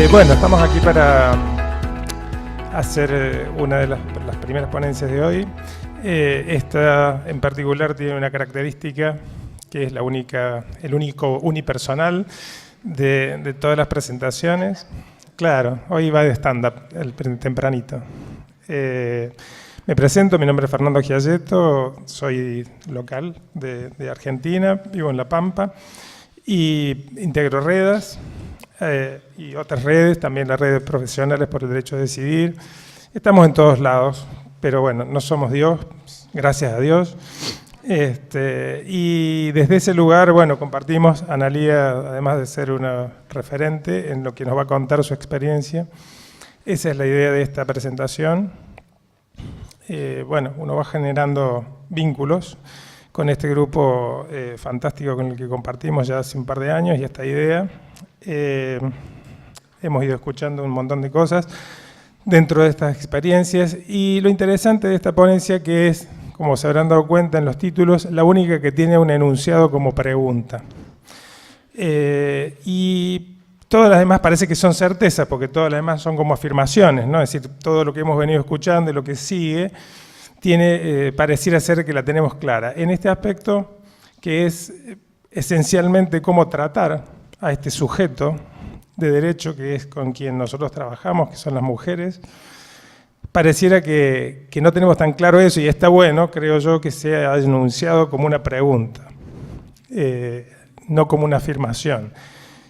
Bueno, estamos aquí para hacer una de las primeras ponencias de hoy. Esta en particular tiene una característica que es el único unipersonal de todas las presentaciones. Claro, hoy va de stand-up, tempranito. Me presento, mi nombre es Fernando Gialletto, soy local de Argentina, vivo en La Pampa y integro Redas y otras redes, también las redes profesionales por el derecho a decidir. Estamos en todos lados, pero bueno, no somos Dios, gracias a Dios. Y desde ese lugar, bueno, compartimos, Analía, además de ser una referente en lo que nos va a contar su experiencia. Esa es la idea de esta presentación. Bueno, uno va generando vínculos con este grupo fantástico con el que compartimos ya hace un par de años y esta idea. Hemos ido escuchando un montón de cosas dentro de estas experiencias y lo interesante de esta ponencia que es, como se habrán dado cuenta en los títulos, la única que tiene un enunciado como pregunta. Y todas las demás parece que son certezas, porque todas las demás son como afirmaciones, ¿no? Es decir, todo lo que hemos venido escuchando y lo que sigue, pareciera ser que la tenemos clara. En este aspecto, que es esencialmente cómo tratar a este sujeto de derecho, que es con quien nosotros trabajamos, que son las mujeres, pareciera que no tenemos tan claro eso, y está bueno, creo yo, que sea enunciado como una pregunta, no como una afirmación.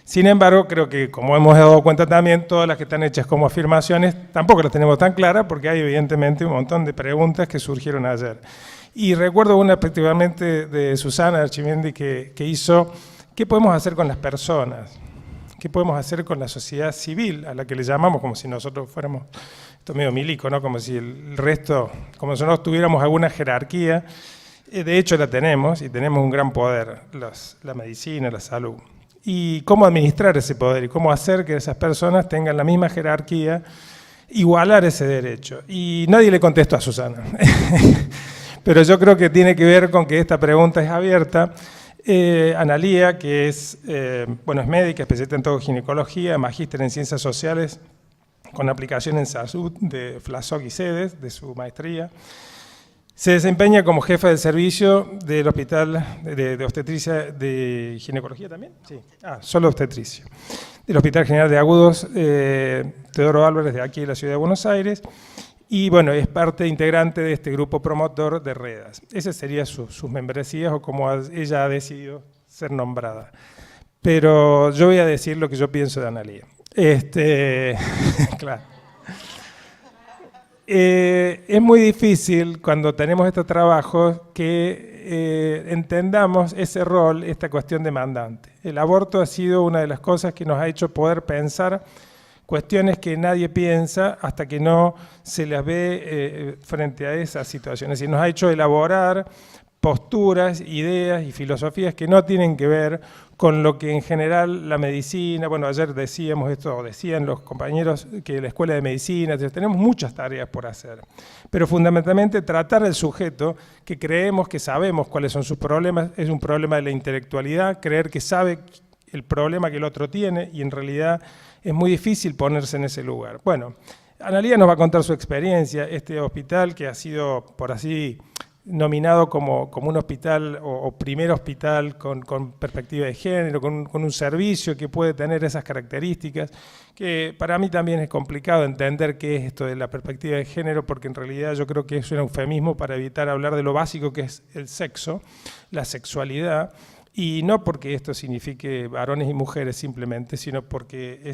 Sin embargo, creo que, como hemos dado cuenta también, todas las que están hechas como afirmaciones tampoco las tenemos tan claras, porque hay evidentemente un montón de preguntas que surgieron ayer. Y recuerdo una efectivamente de Susana Archimendi que hizo, ¿qué podemos hacer con las personas? ¿Qué podemos hacer con la sociedad civil, a la que le llamamos como si nosotros fuéramos, esto es medio milico, ¿no? Como si el resto, como si nosotros tuviéramos alguna jerarquía? De hecho la tenemos, y tenemos un gran poder, la medicina, la salud. Y cómo administrar ese poder y cómo hacer que esas personas tengan la misma jerarquía, igualar ese derecho. Y nadie le contestó a Susana. Pero yo creo que tiene que ver con que esta pregunta es abierta. Analía, que es médica, especialista en todo ginecología, magíster en ciencias sociales, con aplicación en salud de FLASOC y SEDES, de su maestría. Se desempeña como jefa del servicio del Hospital de Obstetricia de Ginecología también. Sí. Solo obstetricia. Del Hospital General de Agudos Teodoro Álvarez, de aquí de la Ciudad de Buenos Aires. Y bueno, es parte integrante de este grupo promotor de Redas. Esas serían sus membresías o como ella ha decidido ser nombrada. Pero yo voy a decir lo que yo pienso de Analía. Claro. Es muy difícil cuando tenemos estos trabajos que entendamos ese rol, esta cuestión demandante. El aborto ha sido una de las cosas que nos ha hecho poder pensar cuestiones que nadie piensa hasta que no se las ve frente a esas situaciones. Y nos ha hecho elaborar posturas, ideas y filosofías que no tienen que ver con lo que en general la medicina, bueno, ayer decíamos esto, decían los compañeros que la escuela de medicina, tenemos muchas tareas por hacer, pero fundamentalmente tratar al sujeto que creemos que sabemos cuáles son sus problemas, es un problema de la intelectualidad, creer que sabe el problema que el otro tiene y en realidad es muy difícil ponerse en ese lugar. Bueno, Analía nos va a contar su experiencia, este hospital que ha sido, por así nominado como un hospital o primer hospital con perspectiva de género, con un servicio que puede tener esas características, que para mí también es complicado entender qué es esto de la perspectiva de género, porque en realidad yo creo que es un eufemismo para evitar hablar de lo básico que es el sexo, la sexualidad, y no porque esto signifique varones y mujeres simplemente, sino porque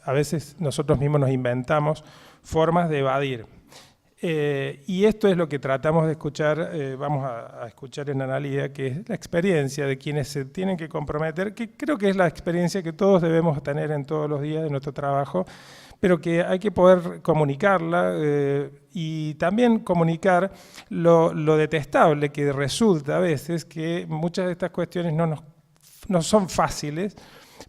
a veces nosotros mismos nos inventamos formas de evadir. Y esto es lo que tratamos de escuchar, vamos a escuchar en Analía, que es la experiencia de quienes se tienen que comprometer, que creo que es la experiencia que todos debemos tener en todos los días de nuestro trabajo, pero que hay que poder comunicarla y también comunicar lo detestable que resulta a veces que muchas de estas cuestiones no son fáciles,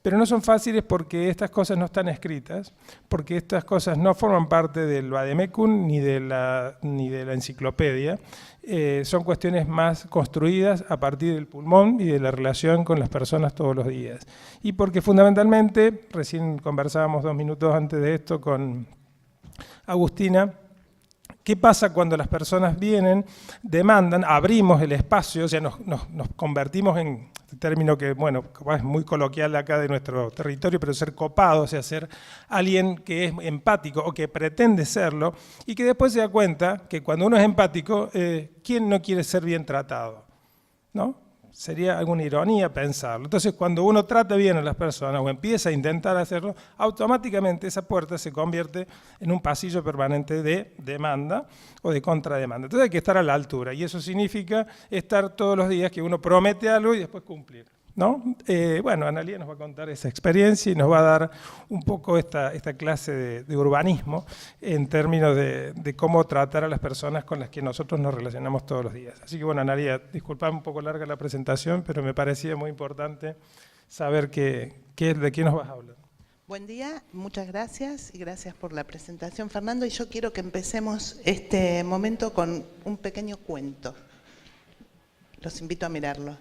Pero no son fáciles porque estas cosas no están escritas, porque estas cosas no forman parte del Vademecum ni de la enciclopedia. Son cuestiones más construidas a partir del pulmón y de la relación con las personas todos los días. Y porque fundamentalmente, recién conversábamos 2 minutos antes de esto con Agustina, ¿qué pasa cuando las personas vienen, demandan, abrimos el espacio, o sea, nos convertimos en, este término que, bueno, es muy coloquial acá de nuestro territorio, pero ser copado, o sea, ser alguien que es empático o que pretende serlo, y que después se da cuenta que cuando uno es empático, ¿quién no quiere ser bien tratado? ¿No? Sería alguna ironía pensarlo. Entonces, cuando uno trata bien a las personas o empieza a intentar hacerlo, automáticamente esa puerta se convierte en un pasillo permanente de demanda o de contrademanda. Entonces hay que estar a la altura y eso significa estar todos los días que uno promete algo y después cumplir, ¿no? Bueno, Analía nos va a contar esa experiencia y nos va a dar un poco esta clase de urbanismo en términos de cómo tratar a las personas con las que nosotros nos relacionamos todos los días. Así que bueno, Analía, disculpad un poco larga la presentación, pero me parecía muy importante saber de qué nos vas a hablar. Buen día, muchas gracias y gracias por la presentación, Fernando. Y yo quiero que empecemos este momento con un pequeño cuento. Los invito a mirarlo.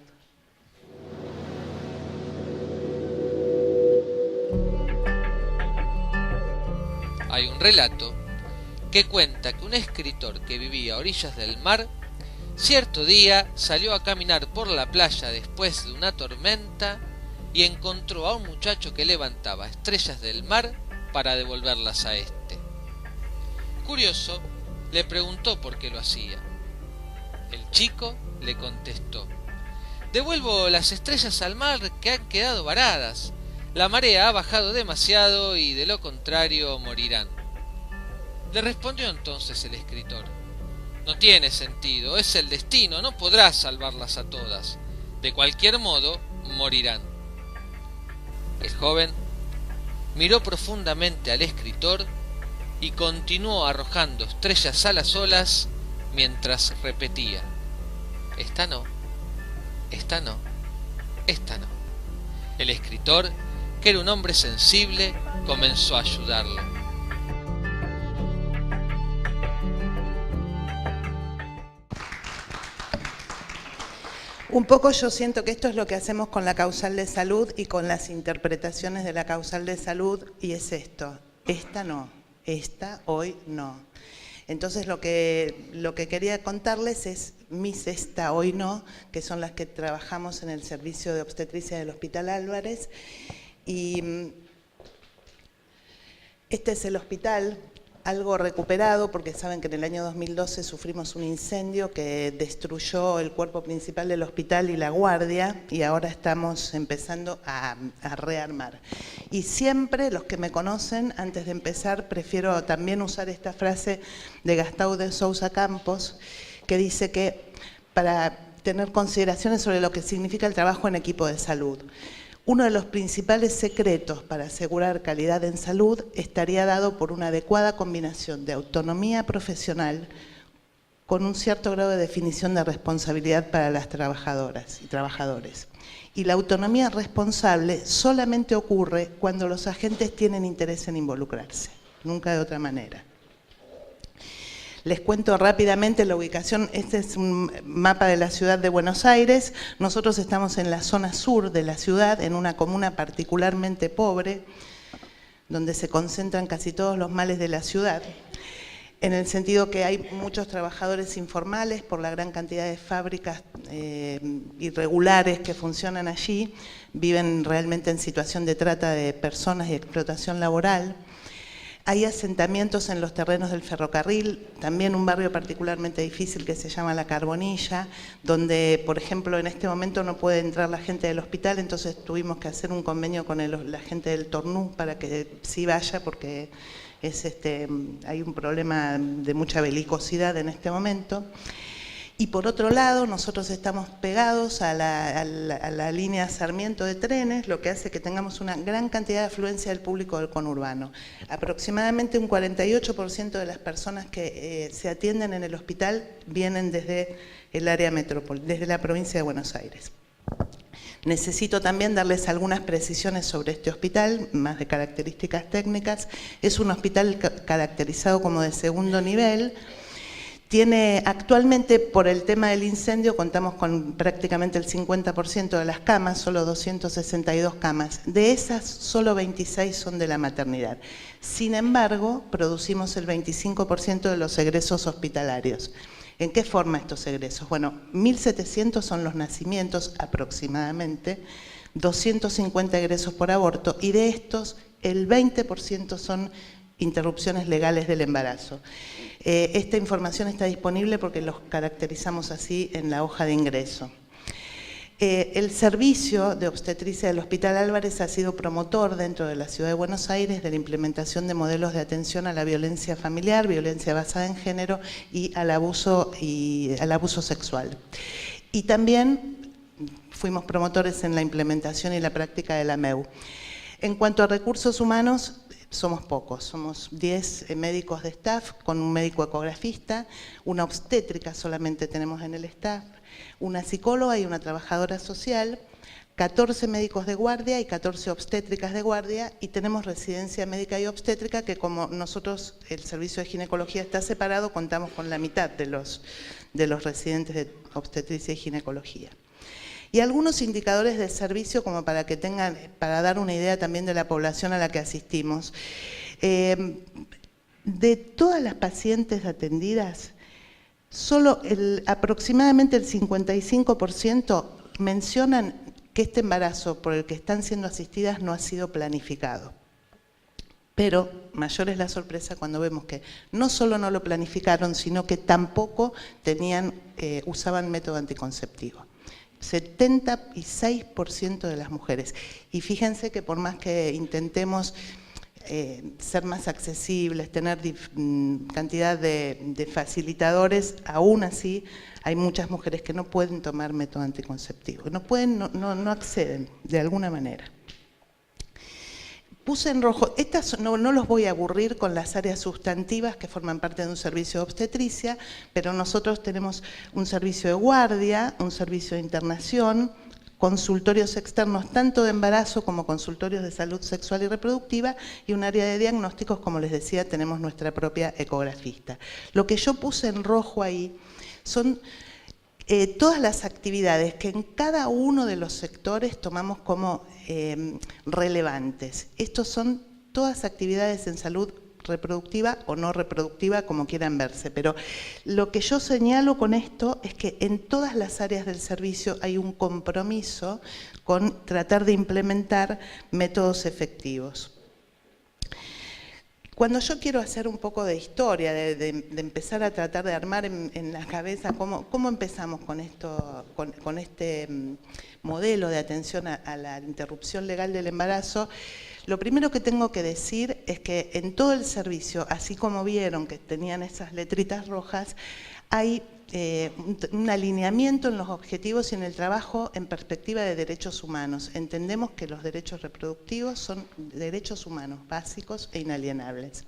Hay un relato que cuenta que un escritor que vivía a orillas del mar, cierto día salió a caminar por la playa después de una tormenta y encontró a un muchacho que levantaba estrellas del mar para devolverlas a este. Curioso, le preguntó por qué lo hacía. El chico le contestó: «Devuelvo las estrellas al mar que han quedado varadas. La marea ha bajado demasiado y de lo contrario morirán». Le respondió entonces el escritor: «No tiene sentido, es el destino, no podrás salvarlas a todas. De cualquier modo, morirán». El joven miró profundamente al escritor y continuó arrojando estrellas a las olas mientras repetía: «Esta no, esta no, esta no». El escritor, que era un hombre sensible, comenzó a ayudarlo. Un poco yo siento que esto es lo que hacemos con la causal de salud y con las interpretaciones de la causal de salud, y es esto: esta no, esta hoy no. Entonces lo que quería contarles es mis esta hoy no, que son las que trabajamos en el servicio de obstetricia del Hospital Álvarez. Y este es el hospital, algo recuperado, porque saben que en el año 2012 sufrimos un incendio que destruyó el cuerpo principal del hospital y la guardia, y ahora estamos empezando a rearmar. Y siempre, los que me conocen, antes de empezar, prefiero también usar esta frase de Gastão de Sousa Campos, que dice que para tener consideraciones sobre lo que significa el trabajo en equipo de salud. Uno de los principales secretos para asegurar calidad en salud estaría dado por una adecuada combinación de autonomía profesional con un cierto grado de definición de responsabilidad para las trabajadoras y trabajadores. Y la autonomía responsable solamente ocurre cuando los agentes tienen interés en involucrarse, nunca de otra manera. Les cuento rápidamente la ubicación. Este es un mapa de la ciudad de Buenos Aires. Nosotros estamos en la zona sur de la ciudad, en una comuna particularmente pobre, donde se concentran casi todos los males de la ciudad, en el sentido que hay muchos trabajadores informales por la gran cantidad de fábricas irregulares que funcionan allí, viven realmente en situación de trata de personas y explotación laboral. Hay asentamientos en los terrenos del ferrocarril, también un barrio particularmente difícil que se llama La Carbonilla, donde, por ejemplo, en este momento no puede entrar la gente del hospital, entonces tuvimos que hacer un convenio con la gente del Tornú para que sí vaya, porque hay un problema de mucha belicosidad en este momento. Y por otro lado, nosotros estamos pegados a la línea Sarmiento de trenes, lo que hace que tengamos una gran cantidad de afluencia del público del conurbano. Aproximadamente un 48% de las personas que se atienden en el hospital vienen desde el área metrópoli, desde la provincia de Buenos Aires. Necesito también darles algunas precisiones sobre este hospital, más de características técnicas. Es un hospital caracterizado como de segundo nivel. Tiene actualmente, por el tema del incendio, contamos con prácticamente el 50% de las camas, solo 262 camas. De esas, solo 26 son de la maternidad. Sin embargo, producimos el 25% de los egresos hospitalarios. ¿En qué forma estos egresos? Bueno, 1.700 son los nacimientos aproximadamente, 250 egresos por aborto, y de estos, el 20% son interrupciones legales del embarazo. Esta información está disponible porque los caracterizamos así en la hoja de ingreso. El servicio de obstetricia del Hospital Álvarez ha sido promotor dentro de la Ciudad de Buenos Aires de la implementación de modelos de atención a la violencia familiar, violencia basada en género y al abuso sexual. Y también fuimos promotores en la implementación y la práctica de la MEU. En cuanto a recursos humanos, somos pocos, somos 10 médicos de staff con un médico ecografista, una obstétrica solamente tenemos en el staff, una psicóloga y una trabajadora social, 14 médicos de guardia y 14 obstétricas de guardia, y tenemos residencia médica y obstétrica que, como nosotros, el servicio de ginecología está separado, contamos con la mitad de los residentes de obstetricia y ginecología. Y algunos indicadores de servicio como para dar una idea también de la población a la que asistimos. De todas las pacientes atendidas, solo aproximadamente el 55% mencionan que este embarazo por el que están siendo asistidas no ha sido planificado. Pero mayor es la sorpresa cuando vemos que no solo no lo planificaron, sino que tampoco usaban método anticonceptivo. 76% de las mujeres. Y fíjense que por más que intentemos ser más accesibles, tener cantidad de facilitadores, aún así hay muchas mujeres que no pueden tomar método anticonceptivo, no acceden de alguna manera. Puse en rojo, estas no los voy a aburrir con las áreas sustantivas que forman parte de un servicio de obstetricia, pero nosotros tenemos un servicio de guardia, un servicio de internación, consultorios externos tanto de embarazo como consultorios de salud sexual y reproductiva, y un área de diagnósticos, como les decía, tenemos nuestra propia ecografista. Lo que yo puse en rojo ahí son todas las actividades que en cada uno de los sectores tomamos como relevantes. Estos son todas actividades en salud reproductiva o no reproductiva, como quieran verse, pero lo que yo señalo con esto es que en todas las áreas del servicio hay un compromiso con tratar de implementar métodos efectivos. Cuando yo quiero hacer un poco de historia, de empezar a tratar de armar en la cabeza cómo empezamos con este modelo de atención a la interrupción legal del embarazo, lo primero que tengo que decir es que en todo el servicio, así como vieron que tenían esas letritas rojas, hay un alineamiento en los objetivos y en el trabajo en perspectiva de derechos humanos. Entendemos que los derechos reproductivos son derechos humanos básicos e inalienables.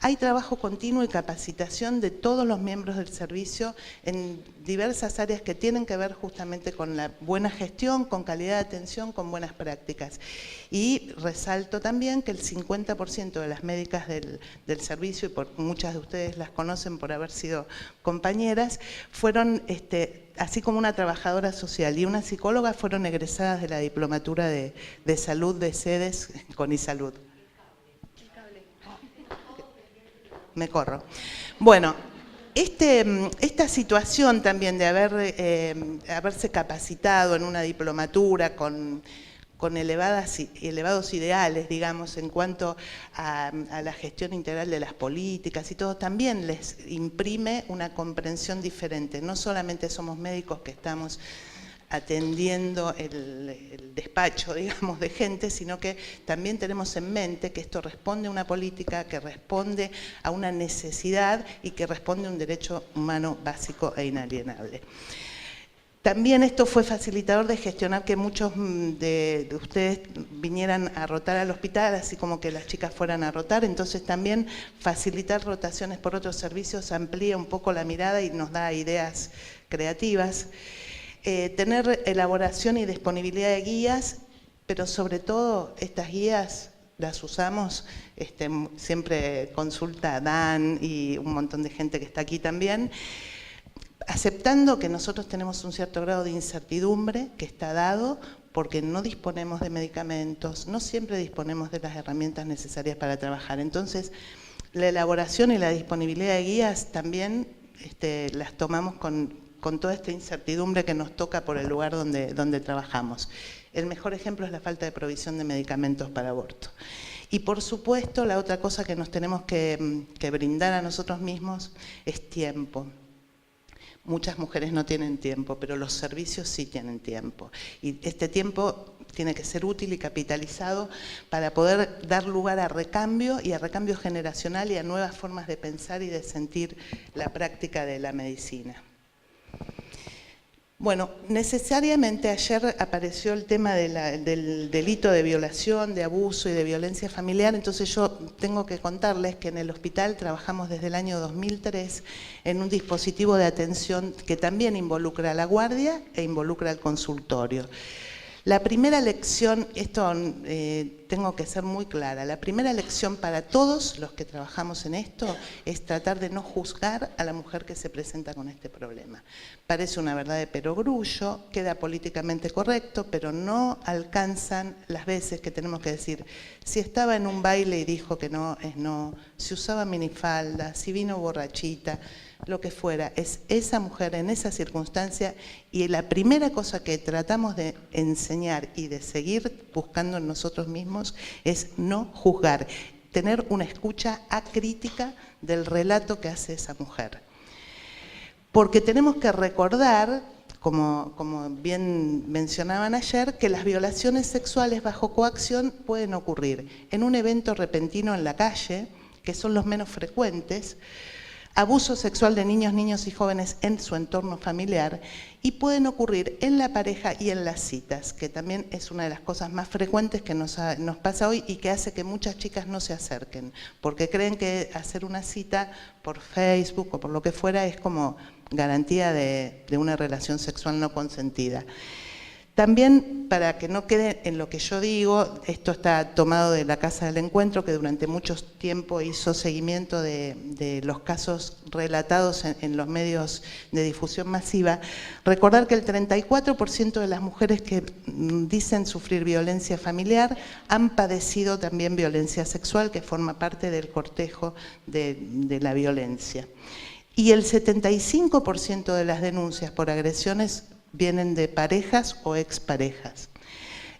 Hay trabajo continuo y capacitación de todos los miembros del servicio en diversas áreas que tienen que ver justamente con la buena gestión, con calidad de atención, con buenas prácticas. Y resalto también que el 50% de las médicas del servicio, y muchas de ustedes las conocen por haber sido compañeras, fueron, así como una trabajadora social y una psicóloga, fueron egresadas de la diplomatura de salud de sedes con iSalud. Me corro. Bueno, esta situación también de haberse capacitado en una diplomatura con elevados ideales, digamos, en cuanto a la gestión integral de las políticas y todo, también les imprime una comprensión diferente. No solamente somos médicos que estamos atendiendo el despacho, digamos, de gente, sino que también tenemos en mente que esto responde a una política, que responde a una necesidad y que responde a un derecho humano básico e inalienable. También esto fue facilitador de gestionar que muchos de ustedes vinieran a rotar al hospital, así como que las chicas fueran a rotar, entonces también facilitar rotaciones por otros servicios amplía un poco la mirada y nos da ideas creativas. Tener elaboración y disponibilidad de guías, pero sobre todo estas guías las usamos, siempre consulta a Dan y un montón de gente que está aquí también, aceptando que nosotros tenemos un cierto grado de incertidumbre que está dado porque no disponemos de medicamentos, no siempre disponemos de las herramientas necesarias para trabajar. Entonces, la elaboración y la disponibilidad de guías también las tomamos con toda esta incertidumbre que nos toca por el lugar donde trabajamos. El mejor ejemplo es la falta de provisión de medicamentos para aborto. Y por supuesto, la otra cosa que nos tenemos que brindar a nosotros mismos es tiempo. Muchas mujeres no tienen tiempo, pero los servicios sí tienen tiempo. Y este tiempo tiene que ser útil y capitalizado para poder dar lugar a recambio y a recambio generacional y a nuevas formas de pensar y de sentir la práctica de la medicina. Bueno, necesariamente ayer apareció el tema del delito de violación, de abuso y de violencia familiar, entonces yo tengo que contarles que en el hospital trabajamos desde el año 2003 en un dispositivo de atención que también involucra a la guardia e involucra al consultorio. La primera lección, tengo que ser muy clara, la primera lección para todos los que trabajamos en esto es tratar de no juzgar a la mujer que se presenta con este problema. Parece una verdad de perogrullo, queda políticamente correcto, pero no alcanzan las veces que tenemos que decir, si estaba en un baile y dijo que no, es no, si usaba minifalda, si vino borrachita, lo que fuera, es esa mujer en esa circunstancia y la primera cosa que tratamos de enseñar y de seguir buscando en nosotros mismos es no juzgar, tener una escucha acrítica del relato que hace esa mujer. Porque tenemos que recordar, como bien mencionaban ayer, que las violaciones sexuales bajo coacción pueden ocurrir en un evento repentino en la calle, que son los menos frecuentes, abuso sexual de niños, niños y jóvenes en su entorno familiar y pueden ocurrir en la pareja y en las citas, que también es una de las cosas más frecuentes que nos pasa hoy y que hace que muchas chicas no se acerquen, porque creen que hacer una cita por Facebook o por lo que fuera es como garantía de una relación sexual no consentida. También, para que no quede en lo que yo digo, esto está tomado de la Casa del Encuentro, que durante mucho tiempo hizo seguimiento de los casos relatados en los medios de difusión masiva, recordar que el 34% de las mujeres que dicen sufrir violencia familiar han padecido también violencia sexual, que forma parte del cortejo de la violencia. Y el 75% de las denuncias por agresiones vienen de parejas o exparejas.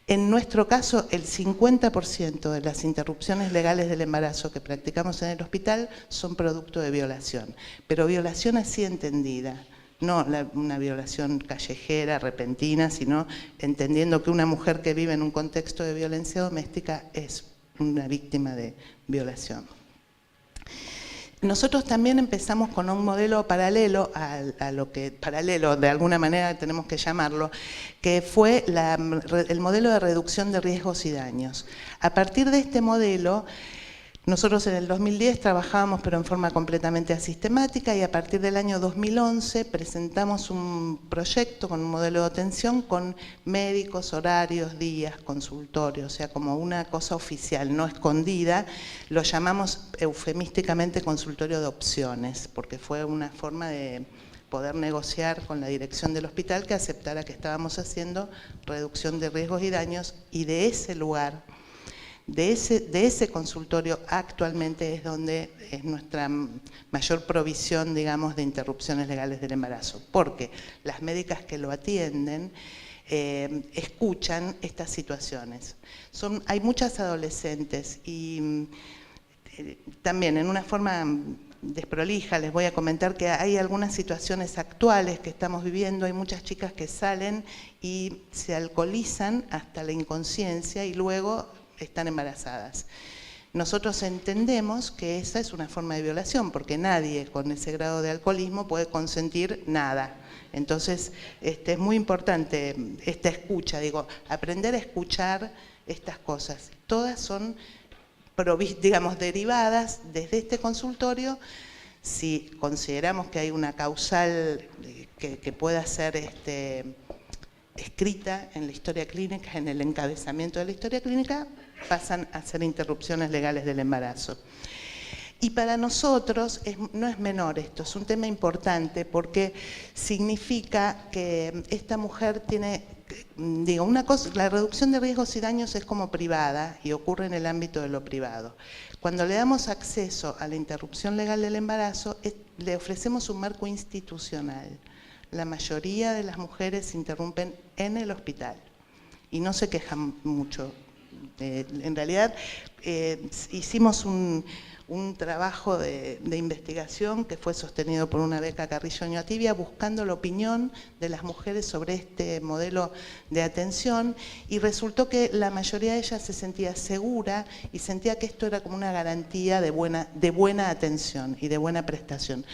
En nuestro caso, el 50% de las interrupciones legales del embarazo que practicamos en el hospital son producto de violación, pero violación así entendida, no una violación callejera, repentina, sino entendiendo que una mujer que vive en un contexto de violencia doméstica es una víctima de violación. Nosotros también empezamos con un modelo paralelo a lo que, paralelo de alguna manera tenemos que llamarlo, que fue el modelo de reducción de riesgos y daños. A partir de este modelo, nosotros en el 2010 trabajábamos pero en forma completamente asistemática y a partir del año 2011 presentamos un proyecto con un modelo de atención con médicos, horarios, días, consultorios, o sea, como una cosa oficial, no escondida. Lo llamamos eufemísticamente consultorio de opciones, porque fue una forma de poder negociar con la dirección del hospital que aceptara que estábamos haciendo reducción de riesgos y daños y de ese lugar, de ese consultorio actualmente es donde es nuestra mayor provisión, digamos, de interrupciones legales del embarazo, porque las médicas que lo atienden escuchan estas situaciones. Hay muchas adolescentes y también en una forma desprolija les voy a comentar que hay algunas situaciones actuales que estamos viviendo, hay muchas chicas que salen y se alcoholizan hasta la inconsciencia y luego están embarazadas. Nosotros entendemos que esa es una forma de violación, porque nadie con ese grado de alcoholismo puede consentir nada. Entonces, es muy importante esta escucha, digo, aprender a escuchar estas cosas. Todas son, digamos, derivadas desde este consultorio. Si consideramos que hay una causal que pueda ser escrita en la historia clínica, en el encabezamiento de la historia clínica, pasan a ser interrupciones legales del embarazo. Y para nosotros no es menor esto, es un tema importante porque significa que esta mujer tiene, digo, una cosa, la reducción de riesgos y daños es como privada y ocurre en el ámbito de lo privado. Cuando le damos acceso a la interrupción legal del embarazo, le ofrecemos un marco institucional. La mayoría de las mujeres se interrumpen en el hospital y no se quejan mucho. En realidad hicimos un trabajo de investigación que fue sostenido por una beca Carrillo Oñativi buscando la opinión de las mujeres sobre este modelo de atención y resultó que la mayoría de ellas se sentía segura y sentía que esto era como una garantía de buena atención y de buena prestación.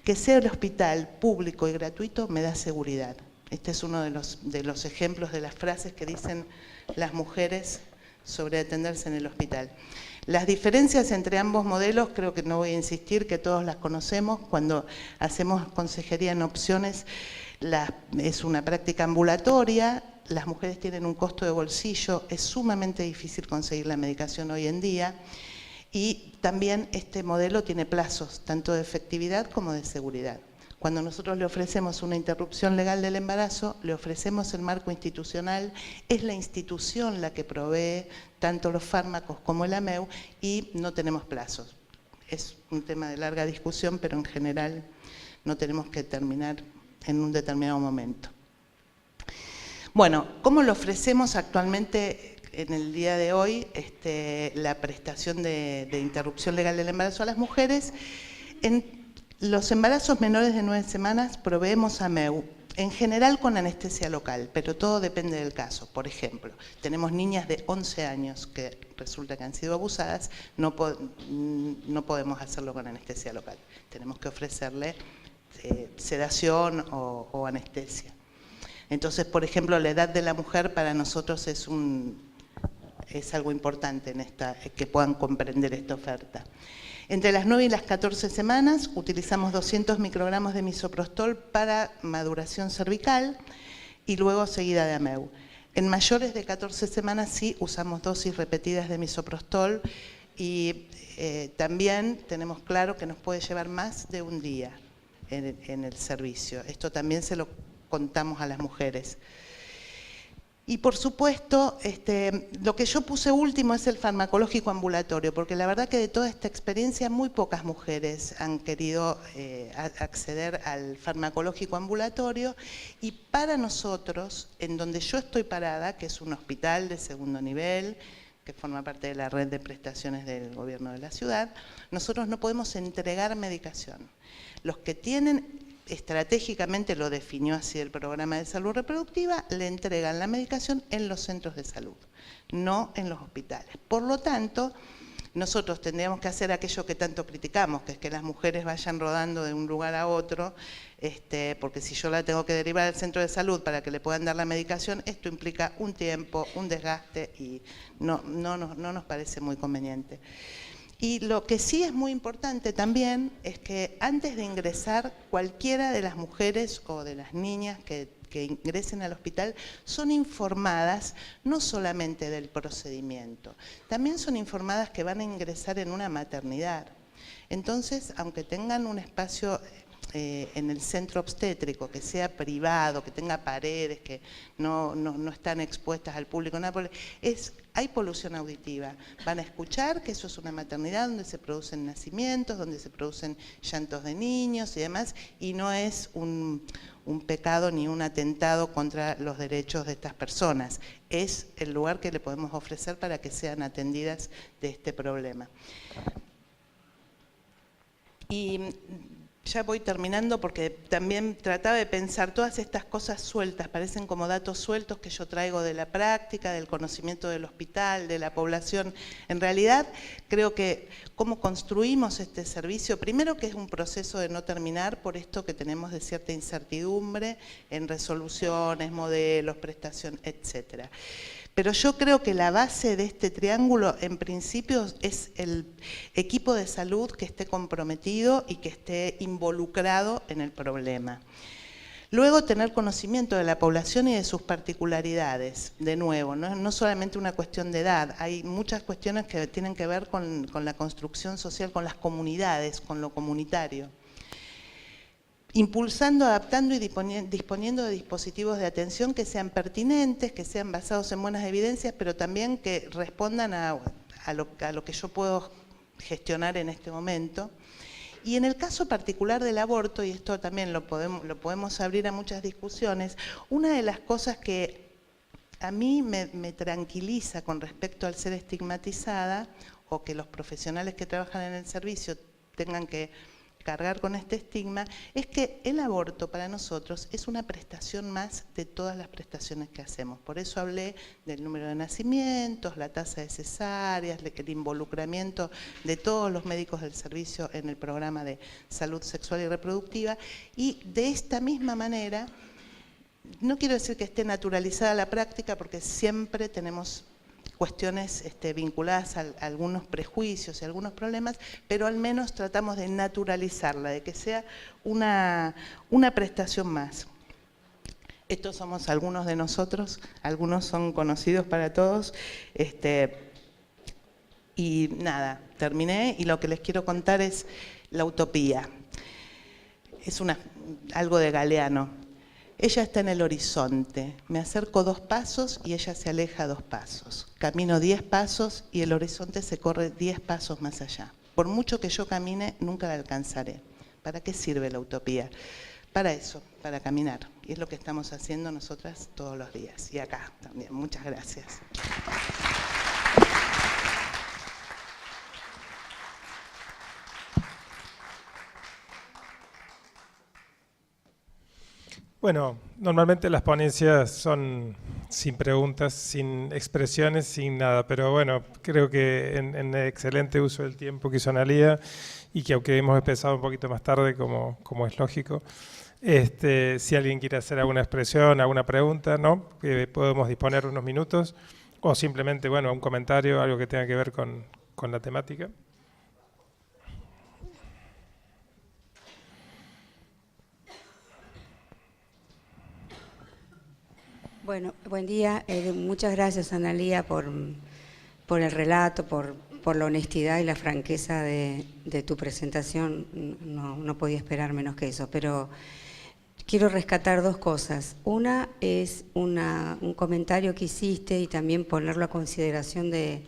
Que sea el hospital público y gratuito me da seguridad. Este es uno de los ejemplos de las frases que dicen las mujeres sobre atenderse en el hospital. Las diferencias entre ambos modelos, creo que no voy a insistir, que todos las conocemos. Cuando hacemos consejería en opciones, es una práctica ambulatoria, las mujeres tienen un costo de bolsillo, es sumamente difícil conseguir la medicación hoy en día, y también este modelo tiene plazos, tanto de efectividad como de seguridad. Cuando nosotros le ofrecemos una interrupción legal del embarazo, le ofrecemos el marco institucional, es la institución la que provee tanto los fármacos como el AMEU y no tenemos plazos. Es un tema de larga discusión, pero en general no tenemos que terminar en un determinado momento. Bueno, ¿cómo lo ofrecemos actualmente en el día de hoy la prestación de interrupción legal del embarazo a las mujeres? En los embarazos menores de 9 semanas proveemos AMEU, en general con anestesia local, pero todo depende del caso. Por ejemplo, tenemos niñas de 11 años que resulta que han sido abusadas, no podemos hacerlo con anestesia local. Tenemos que ofrecerle sedación o anestesia. Entonces, por ejemplo, la edad de la mujer para nosotros es algo importante que puedan comprender esta oferta. Entre las 9 y las 14 semanas utilizamos 200 microgramos de misoprostol para maduración cervical y luego seguida de AMEU. En mayores de 14 semanas sí usamos dosis repetidas de misoprostol y también tenemos claro que nos puede llevar más de un día en el servicio. Esto también se lo contamos a las mujeres. Y por supuesto, lo que yo puse último es el farmacológico ambulatorio, porque la verdad que de toda esta experiencia muy pocas mujeres han querido acceder al farmacológico ambulatorio y para nosotros, en donde yo estoy parada, que es un hospital de segundo nivel, que forma parte de la red de prestaciones del gobierno de la ciudad, nosotros no podemos entregar medicación. Los que tienen, estratégicamente lo definió así el programa de salud reproductiva, le entregan la medicación en los centros de salud, no en los hospitales. Por lo tanto, nosotros tendríamos que hacer aquello que tanto criticamos, que es que las mujeres vayan rodando de un lugar a otro, porque si yo la tengo que derivar al centro de salud para que le puedan dar la medicación, esto implica un tiempo, un desgaste y no nos parece muy conveniente. Y lo que sí es muy importante también es que antes de ingresar, cualquiera de las mujeres o de las niñas que ingresen al hospital son informadas no solamente del procedimiento, también son informadas que van a ingresar en una maternidad. Entonces, aunque tengan un espacio en el centro obstétrico, que sea privado, que tenga paredes, que no están expuestas al público, hay polución auditiva. Van a escuchar que eso es una maternidad donde se producen nacimientos, donde se producen llantos de niños y demás, y no es un pecado ni un atentado contra los derechos de estas personas. Es el lugar que le podemos ofrecer para que sean atendidas de este problema. Y ya voy terminando porque también trataba de pensar todas estas cosas sueltas, parecen como datos sueltos que yo traigo de la práctica, del conocimiento del hospital, de la población. En realidad creo que cómo construimos este servicio, primero que es un proceso de no terminar por esto que tenemos de cierta incertidumbre en resoluciones, modelos, prestación, etcétera. Pero yo creo que la base de este triángulo, en principio, es el equipo de salud que esté comprometido y que esté involucrado en el problema. Luego, tener conocimiento de la población y de sus particularidades, de nuevo, no solamente una cuestión de edad, hay muchas cuestiones que tienen que ver con la construcción social, con las comunidades, con lo comunitario. Impulsando, adaptando y disponiendo de dispositivos de atención que sean pertinentes, que sean basados en buenas evidencias, pero también que respondan a lo que yo puedo gestionar en este momento. Y en el caso particular del aborto, y esto también lo podemos abrir a muchas discusiones, una de las cosas que a mí me tranquiliza con respecto al ser estigmatizada, o que los profesionales que trabajan en el servicio tengan que cargar con este estigma, es que el aborto para nosotros es una prestación más de todas las prestaciones que hacemos. Por eso hablé del número de nacimientos, la tasa de cesáreas, el involucramiento de todos los médicos del servicio en el programa de salud sexual y reproductiva, y de esta misma manera, no quiero decir que esté naturalizada la práctica, porque siempre tenemos cuestiones vinculadas a algunos prejuicios y algunos problemas, pero al menos tratamos de naturalizarla, de que sea una prestación más. Estos somos algunos de nosotros, algunos son conocidos para todos, y nada, terminé, y lo que les quiero contar es la utopía. Es algo de Galeano. Ella está en el horizonte, me acerco 2 pasos y ella se aleja 2 pasos. Camino 10 pasos y el horizonte se corre 10 pasos más allá. Por mucho que yo camine, nunca la alcanzaré. ¿Para qué sirve la utopía? Para eso, para caminar. Y es lo que estamos haciendo nosotras todos los días. Y acá también. Muchas gracias. Bueno, normalmente las ponencias son sin preguntas, sin expresiones, sin nada, pero bueno, creo que en excelente uso del tiempo que hizo Analía, y que aunque hemos empezado un poquito más tarde, como es lógico, si alguien quiere hacer alguna expresión, alguna pregunta, ¿no? Que podemos disponer unos minutos, o simplemente, bueno, un comentario, algo que tenga que ver con la temática. Bueno, buen día. Muchas gracias, Analía, por el relato, por la honestidad y la franqueza de tu presentación. No podía esperar menos que eso, pero quiero rescatar 2 cosas. Una es un comentario que hiciste, y también ponerlo a consideración de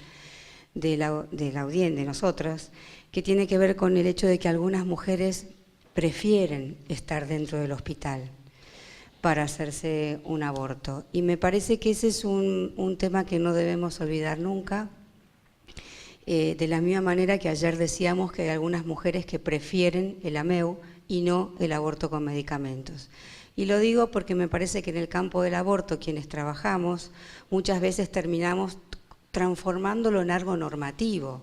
la audiencia, de nosotros, que tiene que ver con el hecho de que algunas mujeres prefieren estar dentro del hospital para hacerse un aborto. Y me parece que ese es un tema que no debemos olvidar nunca, de la misma manera que ayer decíamos que hay algunas mujeres que prefieren el AMEU y no el aborto con medicamentos. Y lo digo porque me parece que en el campo del aborto, quienes trabajamos, muchas veces terminamos transformándolo en algo normativo.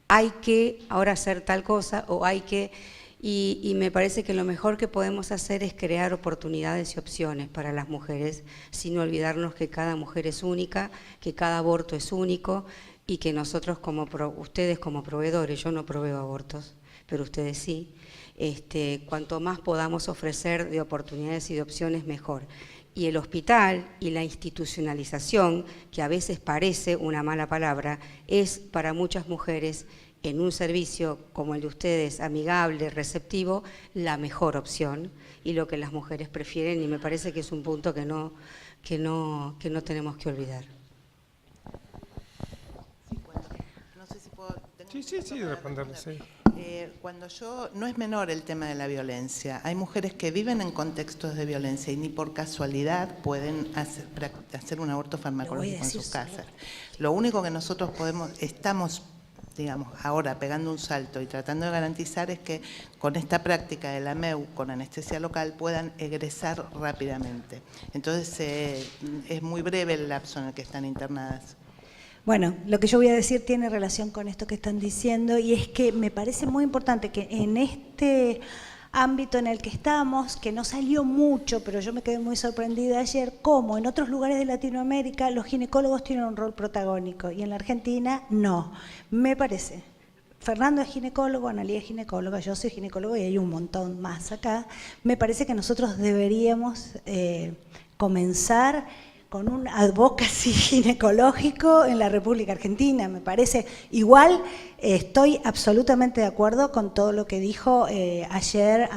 Hay que ahora hacer tal cosa, o hay que... Y me parece que lo mejor que podemos hacer es crear oportunidades y opciones para las mujeres, sin olvidarnos que cada mujer es única, que cada aborto es único, y que nosotros, ustedes como proveedores, yo no proveo abortos, pero ustedes sí, cuanto más podamos ofrecer de oportunidades y de opciones, mejor. Y el hospital y la institucionalización, que a veces parece una mala palabra, es para muchas mujeres, en un servicio como el de ustedes, amigable, receptivo, la mejor opción, y lo que las mujeres prefieren, y me parece que es un punto que no tenemos que olvidar. No sé si puedo... Sí, responderle, sí. No es menor el tema de la violencia. Hay mujeres que viven en contextos de violencia y ni por casualidad pueden hacer un aborto farmacológico en sus casas. Lo único que nosotros estamos, digamos, ahora pegando un salto y tratando de garantizar es que con esta práctica de la AMEU, con anestesia local, puedan egresar rápidamente. Entonces, es muy breve el lapso en el que están internadas. Bueno, lo que yo voy a decir tiene relación con esto que están diciendo, y es que me parece muy importante que en este ámbito en el que estamos, que no salió mucho, pero yo me quedé muy sorprendida ayer, cómo en otros lugares de Latinoamérica los ginecólogos tienen un rol protagónico y en la Argentina no. Me parece Fernando es ginecólogo, Analía es ginecóloga, yo soy ginecólogo y hay un montón más acá. Me parece que nosotros deberíamos comenzar con un advocacy ginecológico en la República Argentina. Me parece, igual estoy absolutamente de acuerdo con todo lo que dijo ayer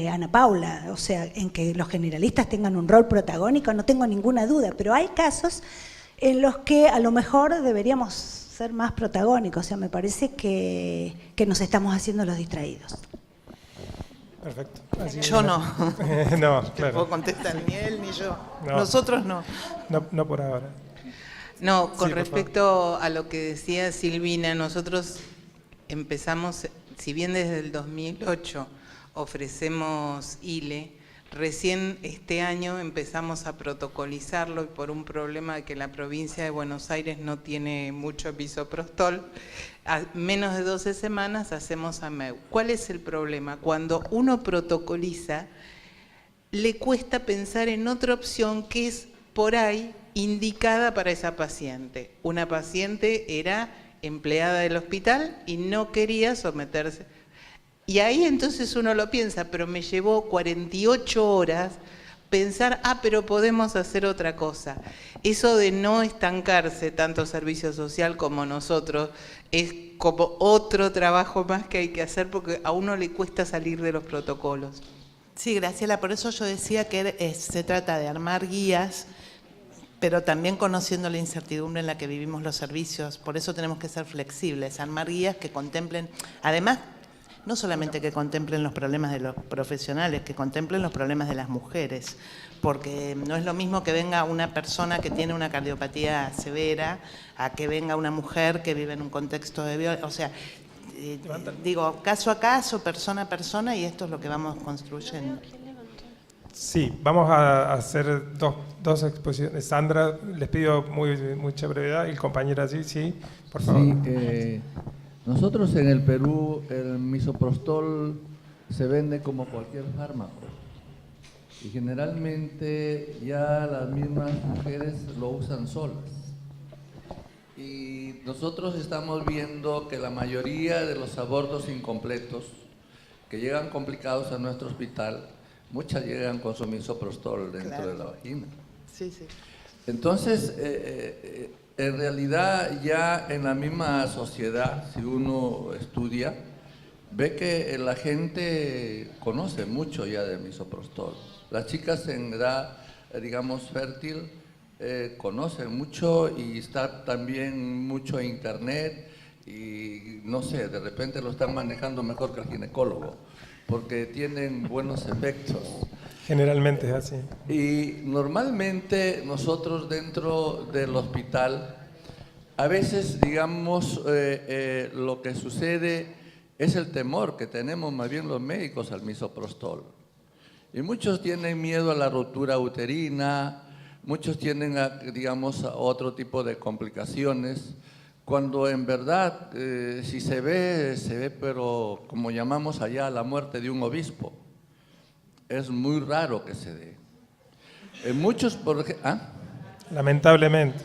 Ana Paula, o sea, en que los generalistas tengan un rol protagónico, no tengo ninguna duda, pero hay casos en los que a lo mejor deberíamos ser más protagónicos, o sea, me parece que nos estamos haciendo los distraídos. Perfecto. Yo no. No, No claro. puedo contestar ni él ni yo. No. Nosotros no. No por ahora. No, Sí, con por respecto a lo que decía Silvina, nosotros empezamos, si bien desde el 2008 ofrecemos ILE, recién este año empezamos a protocolizarlo y por un problema de que la provincia de Buenos Aires no tiene mucho misoprostol, a menos de 12 semanas hacemos AMEU. ¿Cuál es el problema? Cuando uno protocoliza, le cuesta pensar en otra opción que es por ahí indicada para esa paciente. Una paciente era empleada del hospital y no quería someterse. Y ahí entonces uno lo piensa, pero me llevó 48 horas pensar, pero podemos hacer otra cosa. Eso de no estancarse, tanto servicio social como nosotros, es como otro trabajo más que hay que hacer porque a uno le cuesta salir de los protocolos. Sí, Graciela, por eso yo decía que se trata de armar guías, pero también conociendo la incertidumbre en la que vivimos los servicios. Por eso tenemos que ser flexibles, armar guías que contemplen, además, no solamente que contemplen los problemas de los profesionales, que contemplen los problemas de las mujeres, porque no es lo mismo que venga una persona que tiene una cardiopatía severa a que venga una mujer que vive en un contexto de violencia. O sea, digo, caso a caso, persona a persona, y esto es lo que vamos construyendo. Sí, vamos a hacer dos exposiciones. Sandra, les pido mucha brevedad, y el compañero allí, sí, por favor. Sí, nosotros en el Perú el misoprostol se vende como cualquier fármaco y generalmente ya las mismas mujeres lo usan solas. Y nosotros estamos viendo que la mayoría de los abortos incompletos que llegan complicados a nuestro hospital, muchas llegan con su misoprostol dentro de la vagina. Sí, sí. Entonces, en realidad ya en la misma sociedad, si uno estudia, ve que la gente conoce mucho ya del misoprostol. Las chicas en edad, digamos, fértil, conocen mucho y está también mucho en internet y no sé, de repente lo están manejando mejor que el ginecólogo porque tienen buenos efectos. Generalmente es así. Y normalmente nosotros dentro del hospital, a veces, digamos, lo que sucede es el temor que tenemos más bien los médicos al misoprostol. Y muchos tienen miedo a la rotura uterina, muchos tienen, digamos, a otro tipo de complicaciones, cuando en verdad, si se ve, pero como llamamos allá, la muerte de un obispo. Es muy raro que se dé. En muchos, por ejemplo, Lamentablemente.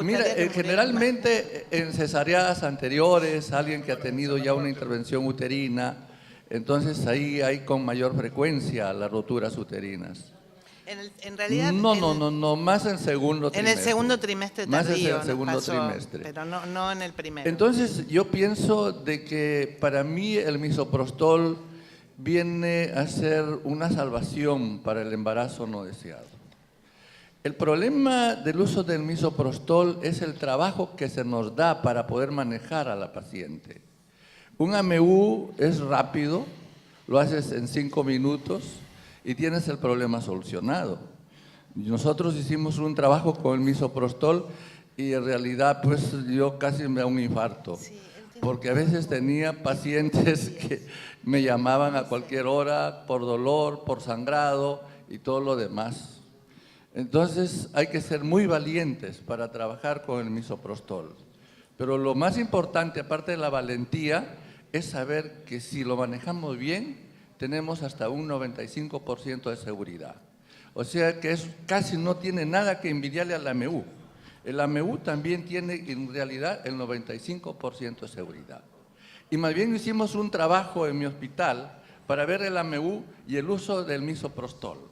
Mira, generalmente en cesáreas anteriores, alguien que ha tenido ya una intervención uterina, entonces ahí hay con mayor frecuencia las roturas uterinas. En realidad, no, más en segundo trimestre. En el segundo trimestre tardío, más en el nos segundo pasó, trimestre. pero no en el primero. Entonces yo pienso de que para mí el misoprostol viene a ser una salvación para el embarazo no deseado. El problema del uso del misoprostol es el trabajo que se nos da para poder manejar a la paciente. Un AMU es rápido, lo haces en 5 minutos y tienes el problema solucionado. Nosotros hicimos un trabajo con el misoprostol y en realidad pues yo casi me da un infarto, porque a veces tenía pacientes que me llamaban a cualquier hora por dolor, por sangrado y todo lo demás. Entonces hay que ser muy valientes para trabajar con el misoprostol. Pero lo más importante, aparte de la valentía, es saber que si lo manejamos bien, tenemos hasta un 95% de seguridad. O sea que casi no tiene nada que envidiarle a la AMU. El AMU también tiene en realidad el 95% de seguridad. Y más bien hicimos un trabajo en mi hospital para ver el AMU y el uso del misoprostol.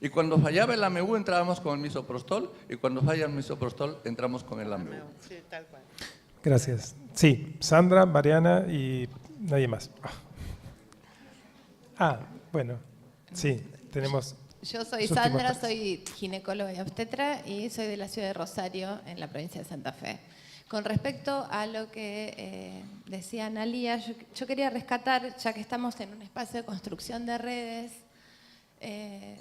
Y cuando fallaba el AMU entrábamos con el misoprostol y cuando falla el misoprostol entramos con el AMU. Sí, tal cual. Gracias. Sí, Sandra, Mariana y nadie más. Bueno, sí, tenemos... Yo soy sus Sandra, últimas soy ginecóloga y obstetra y soy de la ciudad de Rosario, en la provincia de Santa Fe. Con respecto a lo que decía Analía, yo quería rescatar, ya que estamos en un espacio de construcción de redes,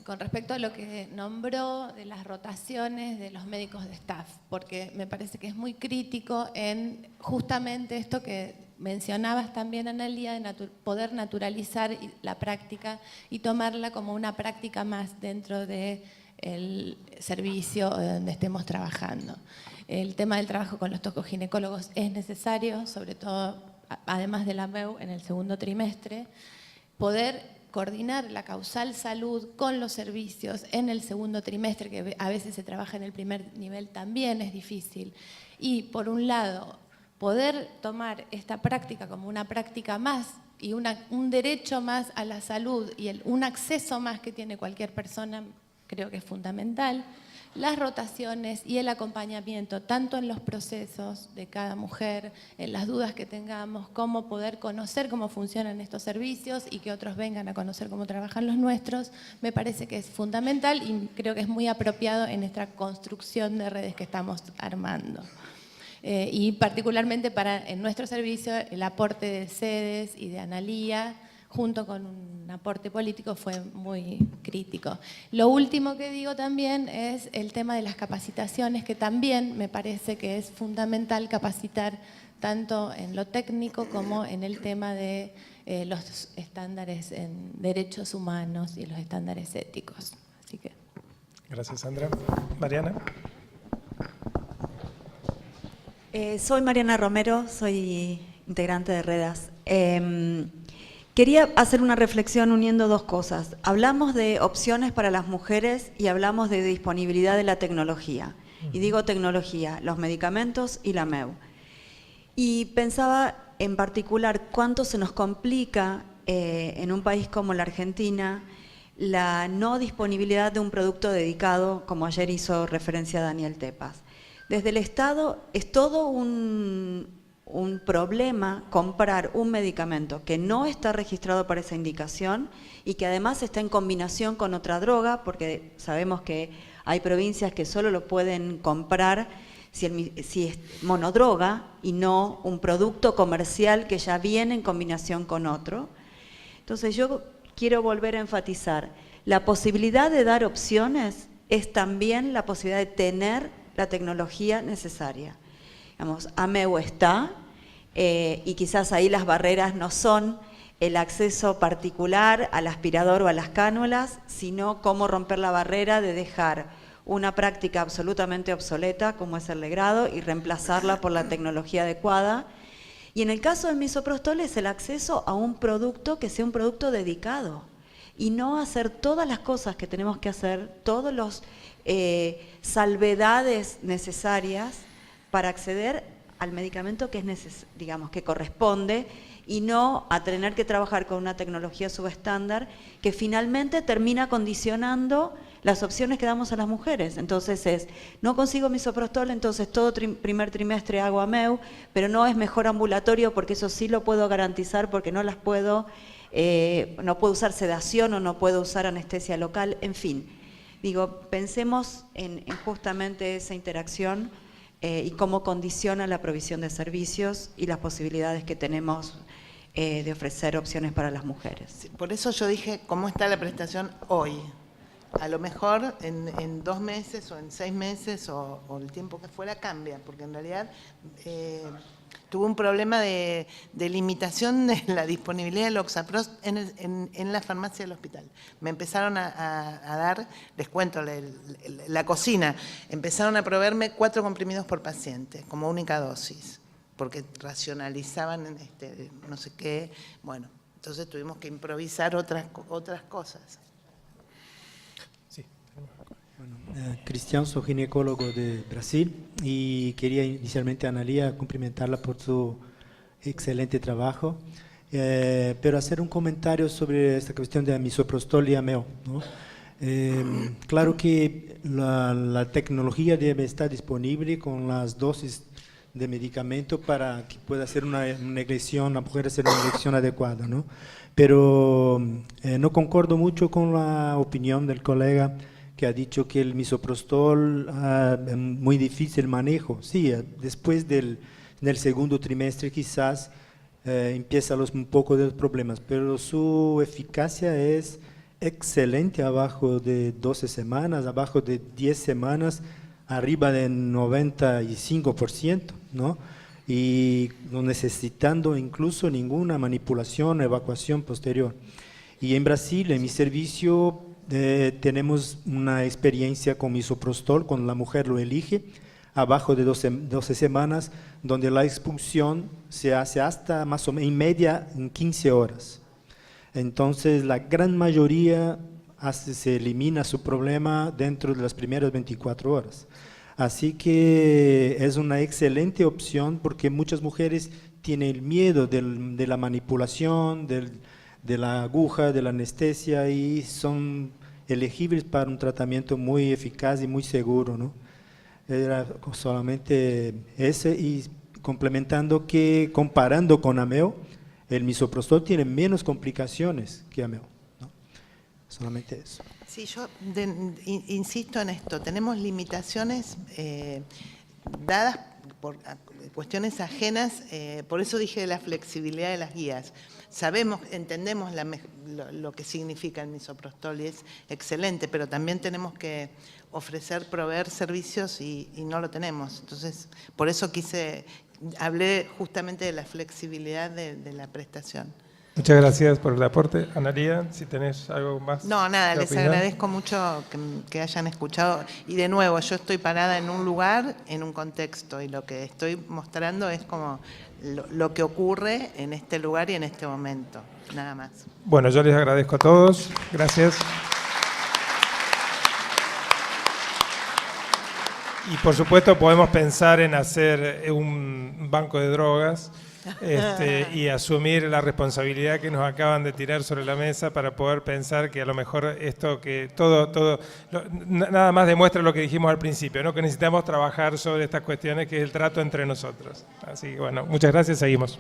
con respecto a lo que nombró de las rotaciones de los médicos de staff, porque me parece que es muy crítico en justamente esto que mencionabas también, Analía, de poder naturalizar la práctica y tomarla como una práctica más dentro del servicio donde estemos trabajando. El tema del trabajo con los tocoginecólogos es necesario, sobre todo, además de la MEU, en el segundo trimestre, poder coordinar la causal salud con los servicios en el segundo trimestre, que a veces se trabaja en el primer nivel, también es difícil. Y, por un lado, poder tomar esta práctica como una práctica más y un derecho más a la salud y un acceso más que tiene cualquier persona, creo que es fundamental. Las rotaciones y el acompañamiento, tanto en los procesos de cada mujer, en las dudas que tengamos, cómo poder conocer cómo funcionan estos servicios y que otros vengan a conocer cómo trabajan los nuestros, me parece que es fundamental y creo que es muy apropiado en esta construcción de redes que estamos armando. Y particularmente en nuestro servicio, el aporte de sedes y de Analía, junto con un aporte político, fue muy crítico. Lo último que digo también es el tema de las capacitaciones, que también me parece que es fundamental capacitar tanto en lo técnico como en el tema de los estándares en derechos humanos y los estándares éticos. Así que... Gracias, Sandra. Mariana. Soy Mariana Romero, soy integrante de Redas. Quería hacer una reflexión uniendo dos cosas. Hablamos de opciones para las mujeres y hablamos de disponibilidad de la tecnología. Y digo tecnología, los medicamentos y la MEU. Y pensaba en particular cuánto se nos complica en un país como la Argentina la no disponibilidad de un producto dedicado, como ayer hizo referencia Daniel Tepas. Desde el Estado es todo un problema comprar un medicamento que no está registrado para esa indicación y que además está en combinación con otra droga, porque sabemos que hay provincias que solo lo pueden comprar si es monodroga y no un producto comercial que ya viene en combinación con otro. Entonces yo quiero volver a enfatizar, la posibilidad de dar opciones es también la posibilidad de tener la tecnología necesaria. Digamos, AMEU está, y quizás ahí las barreras no son el acceso particular al aspirador o a las cánulas, sino cómo romper la barrera de dejar una práctica absolutamente obsoleta, como es el legrado, y reemplazarla por la tecnología adecuada. Y en el caso del misoprostol es el acceso a un producto que sea un producto dedicado, y no hacer todas las cosas que tenemos que hacer, todos los salvedades necesarias para acceder al medicamento que es digamos que corresponde, y no a tener que trabajar con una tecnología subestándar que finalmente termina condicionando las opciones que damos a las mujeres. Entonces no consigo misoprostol, entonces todo primer trimestre hago AMEU, pero no es mejor ambulatorio porque eso sí lo puedo garantizar porque no las puedo, no puedo usar sedación o no puedo usar anestesia local, en fin. Digo, pensemos en justamente esa interacción y cómo condiciona la provisión de servicios y las posibilidades que tenemos de ofrecer opciones para las mujeres. Sí, por eso yo dije, ¿cómo está la prestación hoy? A lo mejor en 2 meses o en 6 meses o el tiempo que fuera cambia, porque en realidad tuve un problema de limitación de la disponibilidad del Oxapros en la farmacia del hospital. Me empezaron a dar, les cuento, la cocina, empezaron a proveerme 4 comprimidos por paciente, como única dosis, porque racionalizaban no sé qué. Bueno, entonces tuvimos que improvisar otras cosas. Sí. Cristian, soy ginecólogo de Brasil y quería inicialmente a Analía cumplimentarla por su excelente trabajo, pero hacer un comentario sobre esta cuestión de misoprostol y ameo, ¿no? Claro que la tecnología debe estar disponible con las dosis de medicamento para que pueda hacer una elección, la mujer hacer una elección adecuada, ¿no? Pero no concuerdo mucho con la opinión del colega que ha dicho que el misoprostol es muy difícil manejo. Sí, después del segundo trimestre quizás empieza un poco de los problemas, pero su eficacia es excelente abajo de 12 semanas, abajo de 10 semanas, arriba del 95%, ¿no? Y no necesitando incluso ninguna manipulación o evacuación posterior. Y en Brasil, en mi servicio, tenemos una experiencia con misoprostol, cuando la mujer lo elige, abajo de 12 semanas, donde la expulsión se hace hasta más o menos en media en 15 horas. Entonces, la gran mayoría se elimina su problema dentro de las primeras 24 horas. Así que es una excelente opción porque muchas mujeres tienen el miedo de la manipulación, de la aguja, de la anestesia y son elegibles para un tratamiento muy eficaz y muy seguro, ¿no? Era solamente ese y complementando que comparando con ameo, el misoprostol tiene menos complicaciones que ameo, ¿no? Solamente eso. Sí, yo insisto en esto, tenemos limitaciones dadas por cuestiones ajenas, por eso dije de la flexibilidad de las guías. Sabemos, entendemos lo que significa el misoprostol y es excelente, pero también tenemos que proveer servicios y no lo tenemos. Entonces, por eso hablé justamente de la flexibilidad de la prestación. Muchas gracias por el aporte. Analía, si tenés algo más. No, nada, les opinar. agradezco mucho que hayan escuchado. Y de nuevo, yo estoy parada en un lugar, en un contexto, y lo que estoy mostrando es como lo que ocurre en este lugar y en este momento, nada más. Bueno, yo les agradezco a todos. Gracias. Y por supuesto podemos pensar en hacer un banco de drogas y asumir la responsabilidad que nos acaban de tirar sobre la mesa para poder pensar que a lo mejor esto que nada más demuestra lo que dijimos al principio, ¿no? Que necesitamos trabajar sobre estas cuestiones que es el trato entre nosotros. Así que bueno, muchas gracias, seguimos.